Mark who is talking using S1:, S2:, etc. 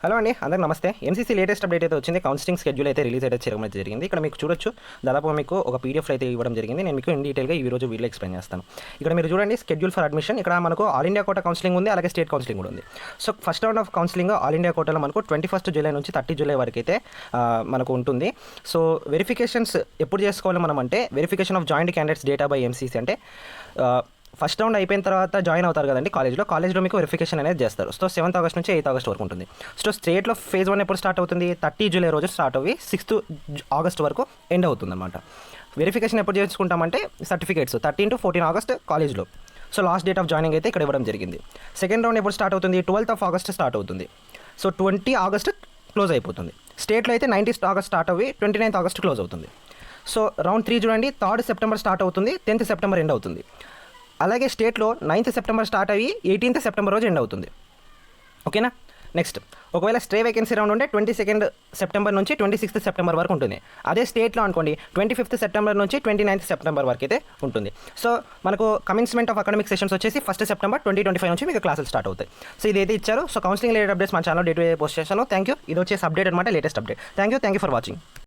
S1: Hello అండి, అందరికి నమస్తే. ఎంసీసీ లేటెస్ట్ అప్డేట్ అయితే వచ్చింది. కౌన్సిలింగ్ షెడ్యూల్ అయితే రిలీజ్ అయితే చేయడం జరిగింది. ఇక్కడ మీకు చూడొచ్చు, దాదాపు మీకు ఒక పీడిఎఫ్ అయితే ఇవ్వడం జరిగింది. నేను మీకు ఇన్ డీటెయిల్గా ఈ రోజు వీడియో ఎక్స్ప్లెయిన్ చేస్తాను. ఇక్కడ మీరు చూడండి, షెడ్యూల్ ఫర్ అడ్మిషన్. ఇక్కడ మనకు ఆల్ ఇండియా కోటా కౌన్సిలింగ్ ఉంది, అలాగే స్టేట్ కౌన్సిలింగ్ కూడా ఉంది. So first round of counselling all India కోటాలో మనకు 21 జూలై నుంచి 30 జూలై వరకు అయితే మనకు ఉంటుంది. సో వెరిఫికేషన్స్ ఎప్పుడు చేసుకోవాలి మనం అంటే, verification of joint candidates data by MCC అంటే ఫస్ట్ రౌండ్ అయిపోయిన తర్వాత జాయిన్ అవుతారు కదండి కాలేజ్లో మీకు వెరిఫికేషన్ అనేది చేస్తారు. సో 7th ఆగస్ట్ నుంచి 8th ఆగస్ట్ వరకు ఉంటుంది. సో స్టేట్లో ఫేజ్ 1 ఎప్పుడు స్టార్ట్ అవుతుంది? 30 జూలై రోజు స్టార్ట్ అయ్యి 6th ఆగస్ట్ వరకు ఎండ్ అవుతుంది అనమాట. వెరిఫికేషన్ ఎప్పుడు చేసుకుంటామంటే సర్టిఫికేట్స్ 13 to 14 ఆగస్ట్ కాలేజ్లో. So last date of joining అయితే ఇక్కడ ఇవ్వడం జరిగింది. సెకండ్ రౌండ్ ఎప్పుడు స్టార్ట్ అవుతుంది? 12th ఆగస్ట్ స్టార్ట్ అవుతుంది. సో 20 ఆగస్ట్ క్లోజ్ అయిపోతుంది. స్టేట్లో అయితే 19th ఆగస్ట్ స్టార్ట్ అయ్యి 29th ఆగస్ట్ క్లోజ్ అవుతుంది. సో రౌండ్ 3 చూడండి, 3rd సెప్టెంబర్ స్టార్ట్ అవుతుంది, 10th సెప్టెంబర్ ఎండ్ అవుతుంది. అలాగే స్టేట్లో 9th సెప్టెంబర్ స్టార్ట్ అయ్యి 18th సెప్టెంబర్ రోజు ఎండ్ అవుతుంది. ఓకేనా? నెక్స్ట్, ఒకవేళ స్టే వేకెన్సీ రౌండ్ ఉంటే 22nd సెప్టెంబర్ నుంచి 26th సెప్టెంబర్ వరకు ఉంటుంది. అదే స్టేట్లో అనుకోండి 25th సెప్టెంబర్ నుంచి 29th సెప్టెంబర్ వరకు అయితే ఉంటుంది. సో మనకు కమెన్స్మెంట్ ఆఫ్ అకాడమిక్ సెషన్స్ వచ్చేసి 1 సెప్టెంబర్ 2025 నుంచి మీకు క్లాసులు స్టార్ట్ అవుతాయి. సో ఇదైతే ఇచ్చారు. సో కౌన్సిలింగ్ రిలేటెడ్ అప్డేట్స్ మన channel day to day post చేశాను. Thank you. ఇది వచ్చేసి అప్డేట్ అనమాట, latest update. Thank you for watching.